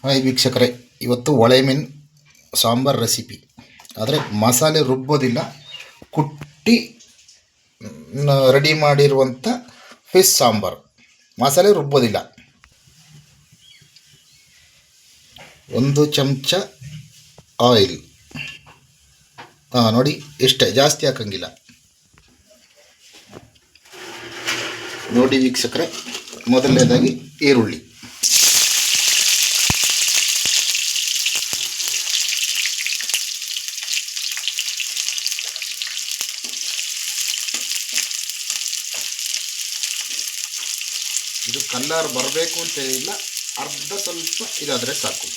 Hi ವೀಕ್ಷಕರೇ, ಇವತ್ತು ಒಳೆ ಮೀನು ಸಾಂಬಾರ್ ರೆಸಿಪಿ. ಆದರೆ ಮಸಾಲೆ ರುಬ್ಬೋದಿಲ್ಲ, ಕುಟ್ಟಿ ರೆಡಿ ಮಾಡಿರುವಂಥ ಫಿಶ್ ಸಾಂಬಾರು. ಮಸಾಲೆ ರುಬ್ಬೋದಿಲ್ಲ. 1 ಚಮಚ ಆಯಿಲ್. ನೋಡಿ, ಇಷ್ಟೇ, ಜಾಸ್ತಿ ಹಾಕಂಗಿಲ್ಲ. ನೋಡಿ ವೀಕ್ಷಕರೇ, ಮೊದಲನೇದಾಗಿ ಈರುಳ್ಳಿ. ಇದು ಕಲರ್ ಬರಬೇಕು ಅಂತ ಇಲ್ಲ, ಅರ್ಧ ಸ್ವಲ್ಪ ಇದಾದರೆ ಸಾಕು.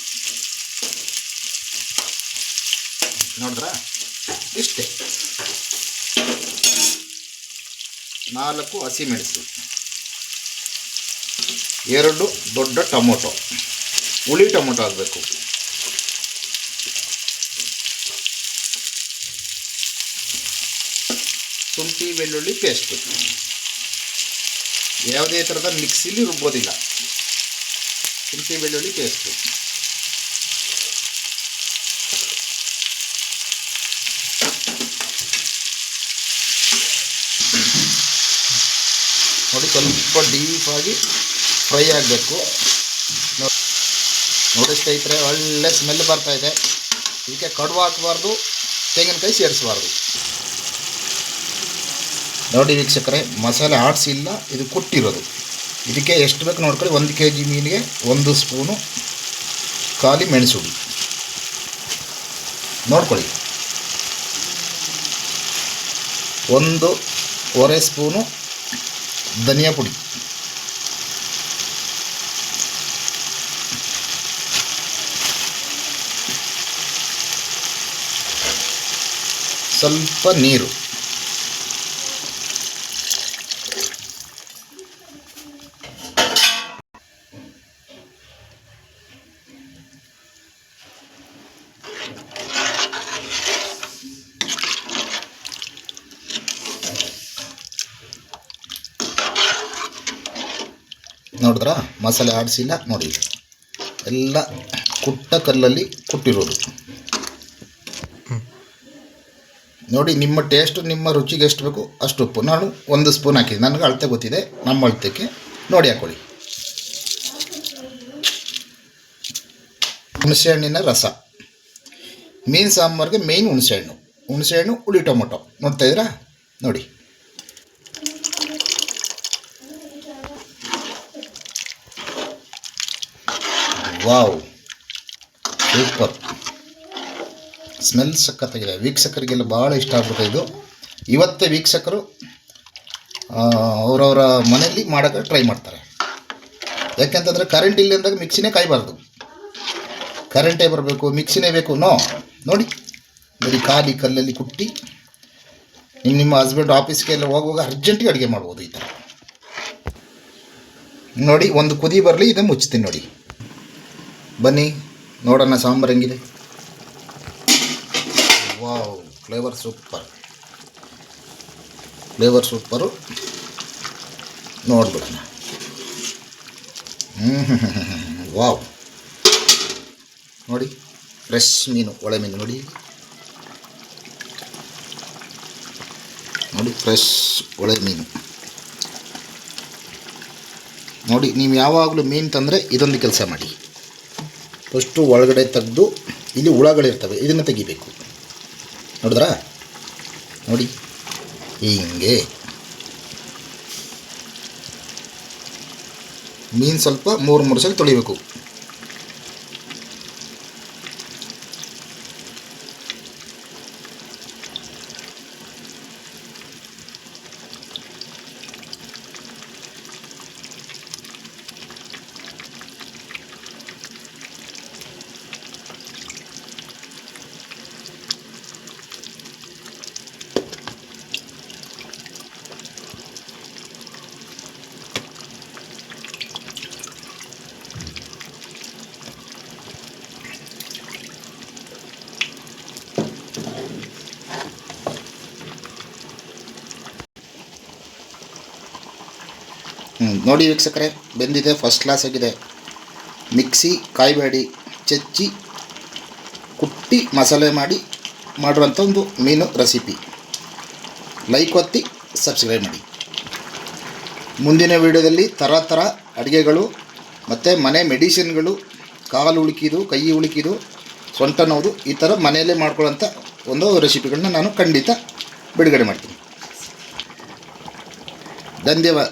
ನೋಡಿದ್ರಾ, ಇಷ್ಟೇ. 4 ಹಸಿಮೆಣಸು, 2 ದೊಡ್ಡ ಟೊಮೊಟೊ, ಹುಳಿ ಟೊಮೊಟೊ ಆಗಬೇಕು. ಶುಂಠಿ ಬೆಳ್ಳುಳ್ಳಿ ಪೇಸ್ಟು. ಯಾವುದೇ ಥರದ ಮಿಕ್ಸಿಲಿ ರುಬ್ಬೋದಿಲ್ಲ. ಶುಂಠಿ ಬೆಳ್ಳುಳ್ಳಿ ಪೇಸ್ಟು. ನೋಡಿ, ಸ್ವಲ್ಪ ಡೀಪಾಗಿ ಫ್ರೈ ಆಗಬೇಕು. ನೋಡಿ ಸ್ನೇಹಿತರೆ, ಒಳ್ಳೆ ಸ್ಮೆಲ್ ಬರ್ತಾಯಿದೆ. ಇದಕ್ಕೆ ಕಡುಬು ಹಾಕಬಾರ್ದು, ತೆಂಗಿನಕಾಯಿ ಸೇರಿಸಬಾರ್ದು. ನೋಡಿ ವೀಕ್ಷಕರೇ, ಮಸಾಲೆ ಆಡಿಸಿಲ್ಲ, ಇದು ಕುಟ್ಟಿರೋದು. ಇದಕ್ಕೆ ಎಷ್ಟು ಬೇಕು ನೋಡ್ಕೊಳ್ಳಿ. 1 kg ಮೀನಿಗೆ 1 ಸ್ಪೂನು ಖಾಲಿ ಮೆಣಸು ಹುಡಿ ನೋಡ್ಕೊಳ್ಳಿ. 1.25 ಸ್ಪೂನು ಧನಿಯಾ ಪುಡಿ, ಸ್ವಲ್ಪ ನೀರು, ನೋಡಿದ್ರಾ, ಮಸಾಲೆ ಆಡಿಸಿಲ್ಲ. ನೋಡಿ, ಎಲ್ಲ ಕುಟ್ಟ ಕಲ್ಲಲ್ಲಿ ಕುಟ್ಟಿರೋದು. ನೋಡಿ, ನಿಮ್ಮ ಟೇಸ್ಟು, ನಿಮ್ಮ ರುಚಿಗೆ ಎಷ್ಟು ಬೇಕು ಅಷ್ಟು ಉಪ್ಪು. ನಾನು 1 ಸ್ಪೂನ್ ಹಾಕಿದ್ದೆ, ನನಗೆ ಅಳತೆ ಗೊತ್ತಿದೆ. ನಮ್ಮ ಅಳತೆಗೆ ನೋಡಿ ಹಾಕ್ಕೊಳ್ಳಿ. ಹುಣಸೆಹಣ್ಣಿನ ರಸ. ಮೀನು ಸಾಂಬಾರಿಗೆ ಮೇಯ್ನ್ ಹುಣಸೆಹಣ್ಣು, ಹುಳಿ ಟೊಮೊಟೊ. ನೋಡ್ತಾ ಇದ್ದೀರಾ? ನೋಡಿ, ವಾವ್, ಸೂಪರ್ ಸ್ಮೆಲ್ ಸಖತ್ತಾಗಿದೆ. ವೀಕ್ಷಕರಿಗೆಲ್ಲ ಭಾಳ ಇಷ್ಟ ಆಗ್ಬಿಡುತ್ತೆ ಇದು. ಇವತ್ತೇ ವೀಕ್ಷಕರು ಅವರವರ ಮನೆಯಲ್ಲಿ ಮಾಡೋಕ್ಕೆ ಟ್ರೈ ಮಾಡ್ತಾರೆ. ಯಾಕೆಂತಂದರೆ ಕರೆಂಟ್ ಇಲ್ಲ ಅಂದಾಗ ಮಿಕ್ಸಿನೇ ಕಾಯಬಾರ್ದು, ಕರೆಂಟೇ ಬರಬೇಕು, ಮಿಕ್ಸಿನೇ ಬೇಕು. ನೋಡಿ, ಖಾಲಿ ಕಲ್ಲಲ್ಲಿ ಕುಟ್ಟಿ ನಿಮ್ಮ ಹಸ್ಬೆಂಡ್ ಆಫೀಸ್ಗೆಲ್ಲ ಹೋಗುವಾಗ ಅರ್ಜೆಂಟಿಗೆ ಅಡುಗೆ ಮಾಡ್ಬೋದು ಈ ಥರ. ನೋಡಿ, ಒಂದು ಕುದಿ ಬರಲಿ, ಇದನ್ನು ಮುಚ್ತೀನಿ. ನೋಡಿ, ಬನ್ನಿ ನೋಡೋಣ ಸಾಂಬಾರು ಹೆಂಗಿದೆ. Wow, flavour super. ನೋಡ್ಬಿಡೋಣ. ವಾವ್, ನೋಡಿ, ಫ್ರೆಶ್ ಮೀನು, ಒಳೆ ಮೀನು. ನೋಡಿ, ಫ್ರೆಶ್ ಒಳೆ ಮೀನು. ನೋಡಿ, ನೀವು ಯಾವಾಗಲೂ ಮೀನು ತಂದರೆ ಇದೊಂದು ಕೆಲಸ ಮಾಡಿ. ಫಸ್ಟು ಒಳಗಡೆ ತೆಗೆದು, ಇಲ್ಲಿ ಹುಳಗಳಿರ್ತವೆ, ಇದನ್ನು ತೆಗಿಬೇಕು. ನೋಡಿದ್ರಾ? ನೋಡಿ, ಹೀಗೆ ಮೀನು ಸ್ವಲ್ಪ 3 ಸಲ ತೊಳಿಬೇಕು. ನೋಡಿ ವೀಕ್ಷಕರೇ, ಬೆಂದಿದೆ, ಫಸ್ಟ್ ಕ್ಲಾಸ್ ಆಗಿದೆ. ಮಿಕ್ಸಿ ಕಾಯಿಬೇಡಿ, ಚಚ್ಚಿ ಕುಟ್ಟಿ ಮಸಾಲೆ ಮಾಡುವಂಥ ಒಂದು ಮೀನು ರೆಸಿಪಿ. ಲೈಕ್ ಒತ್ತಿ, ಸಬ್ಸ್ಕ್ರೈಬ್ ಮಾಡಿ. ಮುಂದಿನ ವೀಡಿಯೋದಲ್ಲಿ ಥರ ಅಡುಗೆಗಳು ಮತ್ತು ಮನೆ ಮೆಡಿಸಿನ್ಗಳು, ಕಾಲು ಉಳುಕಿದು, ಕೈ ಉಳುಕಿದು, ಸೊಂಟ ನೋವುದು, ಈ ಥರ ಮನೆಯಲ್ಲೇ ಮಾಡ್ಕೊಳ್ಳೋಂಥ ಒಂದು ರೆಸಿಪಿಗಳನ್ನ ನಾನು ಖಂಡಿತ ಬಿಡುಗಡೆ ಮಾಡ್ತೀನಿ. ಧನ್ಯವಾದ.